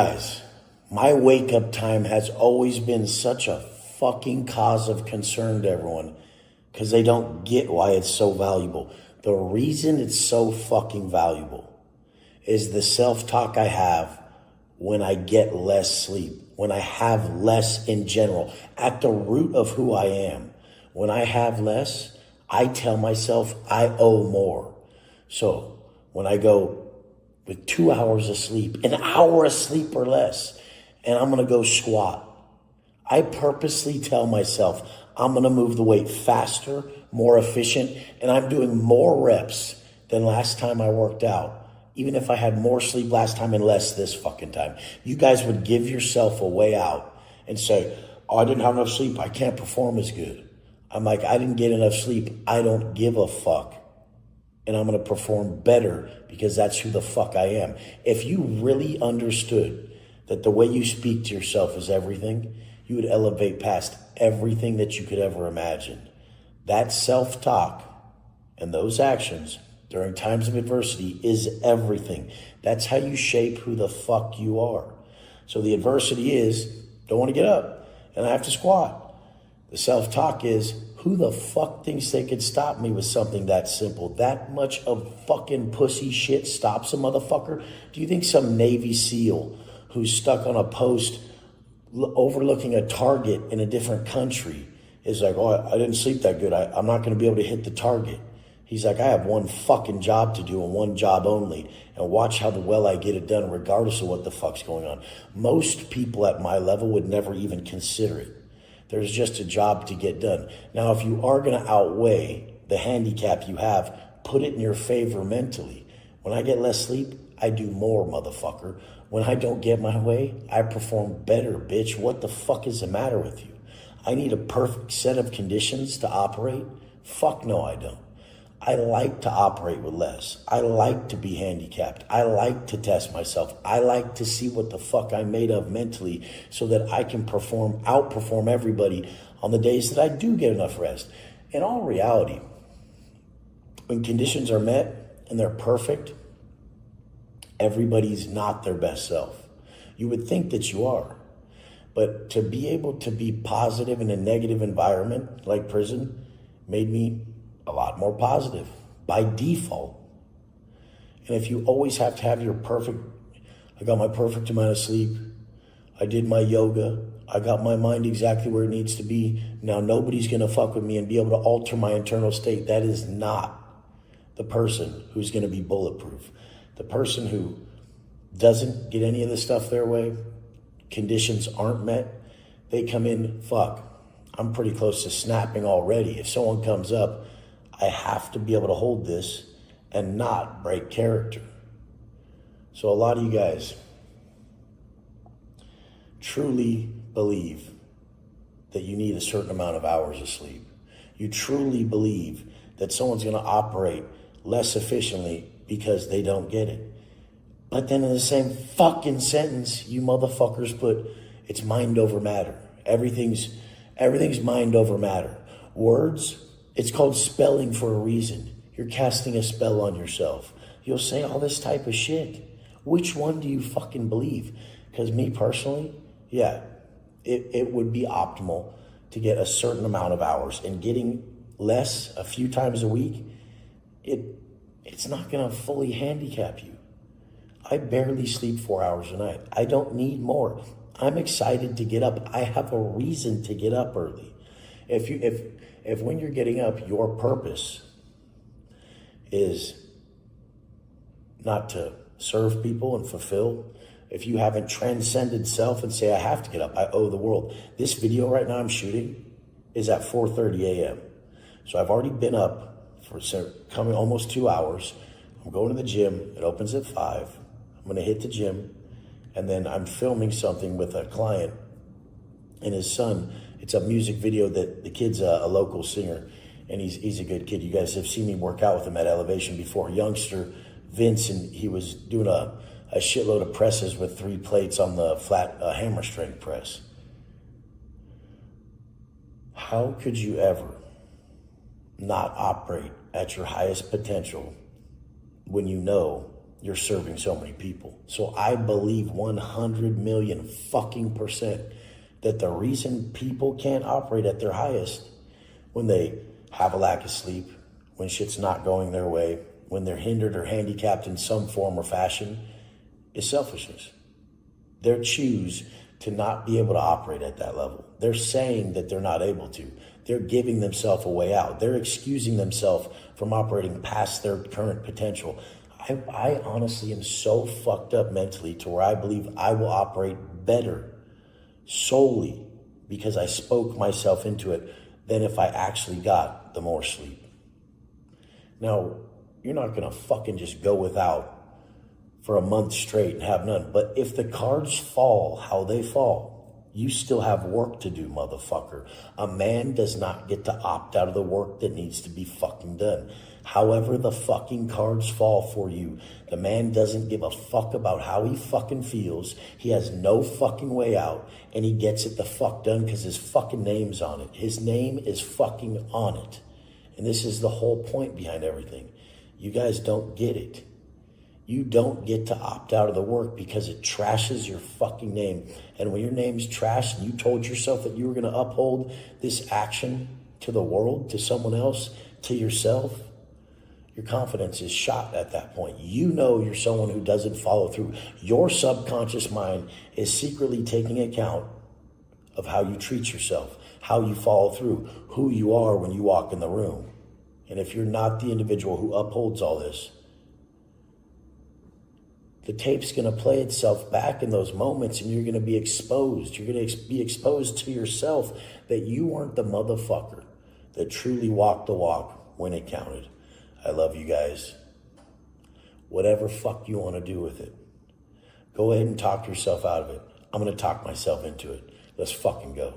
Guys, my wake up time has always been such a fucking cause of concern to everyone because they don't get why it's so valuable. The reason it's so fucking valuable is the self-talk I have when I get less sleep, when I have less in general, at the root of who I am. When I have less, I tell myself I owe more. So when I go with 2 hours of sleep, an hour of sleep or less, and I'm gonna go squat, I purposely tell myself I'm gonna move the weight faster, more efficient, and I'm doing more reps than last time I worked out. Even if I had more sleep last time and less this fucking time. You guys would give yourself a way out and say, oh, I didn't have enough sleep, I can't perform as good. I'm like, I didn't get enough sleep, I don't give a fuck. And I'm gonna perform better because that's who the fuck I am. If you really understood that the way you speak to yourself is everything, you would elevate past everything that you could ever imagine. That self-talk and those actions during times of adversity is everything. That's how you shape who the fuck you are. So the adversity is, don't want to get up and I have to squat. The self-talk is, who the fuck thinks they could stop me with something that simple? That much of fucking pussy shit stops a motherfucker? Do you think some Navy SEAL who's stuck on a post overlooking a target in a different country is like, oh, I didn't sleep that good, I'm not going to be able to hit the target? He's like, I have one fucking job to do and one job only, and watch how well I get it done regardless of what the fuck's going on. Most people at my level would never even consider it. There's just a job to get done. Now, if you are going to outweigh the handicap you have, put it in your favor mentally. When I get less sleep, I do more, motherfucker. When I don't get my way, I perform better, bitch. What the fuck is the matter with you? I need a perfect set of conditions to operate? Fuck no, I don't. I like to operate with less. I like to be handicapped. I like to test myself. I like to see what the fuck I'm made of mentally so that I can outperform everybody on the days that I do get enough rest. In all reality, when conditions are met and they're perfect, everybody's not their best self. You would think that you are. But to be able to be positive in a negative environment like prison made me a lot more positive by default. And if you always have to have I got my perfect amount of sleep, I did my yoga, I got my mind exactly where it needs to be, now nobody's gonna fuck with me and be able to alter my internal state. That is not the person who's gonna be bulletproof. The person who doesn't get any of this stuff their way, conditions aren't met, they come in, fuck, I'm pretty close to snapping already. If someone comes up, I have to be able to hold this and not break character. So a lot of you guys truly believe that you need a certain amount of hours of sleep. You truly believe that someone's going to operate less efficiently because they don't get it. But then in the same fucking sentence, you motherfuckers put, it's mind over matter. Everything's mind over matter. Words, it's called spelling for a reason. You're casting a spell on yourself. You'll say all this type of shit. Which one do you fucking believe? Because me personally, yeah, it would be optimal to get a certain amount of hours, and getting less a few times a week, it's not gonna fully handicap you. I barely sleep 4 hours a night. I don't need more. I'm excited to get up. I have a reason to get up early. If when you're getting up, your purpose is not to serve people and fulfill, if you haven't transcended self and say, I have to get up, I owe the world. This video right now I'm shooting is at 4:30 a.m. So I've already been up for coming almost 2 hours. I'm going to the gym. It opens at 5. I'm going to hit the gym. And then I'm filming something with a client and his son. It's a music video that the kid's a local singer, and he's a good kid. You guys have seen me work out with him at Elevation before. Youngster Vince, and he was doing a shitload of presses with 3 plates on the flat hammer strength press. How could you ever not operate at your highest potential when you know you're serving so many people. So I believe 100 million fucking percent that the reason people can't operate at their highest when they have a lack of sleep, when shit's not going their way, when they're hindered or handicapped in some form or fashion, is selfishness. They choose to not be able to operate at that level. They're saying that they're not able to. They're giving themselves a way out. They're excusing themselves from operating past their current potential. I honestly am so fucked up mentally to where I believe I will operate better solely because I spoke myself into it than if I actually got the more sleep. Now, you're not gonna fucking just go without for a month straight and have none. But if the cards fall how they fall, you still have work to do, motherfucker. A man does not get to opt out of the work that needs to be fucking done. However the fucking cards fall for you, the man doesn't give a fuck about how he fucking feels. He has no fucking way out, and he gets it the fuck done because his fucking name's on it. His name is fucking on it. And this is the whole point behind everything. You guys don't get it. You don't get to opt out of the work because it trashes your fucking name. And when your name's trashed and you told yourself that you were going to uphold this action to the world, to someone else, to yourself, your confidence is shot at that point. You know you're someone who doesn't follow through. Your subconscious mind is secretly taking account of how you treat yourself, how you follow through, who you are when you walk in the room. And if you're not the individual who upholds all this, the tape's going to play itself back in those moments and you're going to be exposed. You're going to be exposed to yourself that you weren't the motherfucker that truly walked the walk when it counted. I love you guys. Whatever fuck you want to do with it, go ahead and talk yourself out of it. I'm going to talk myself into it. Let's fucking go.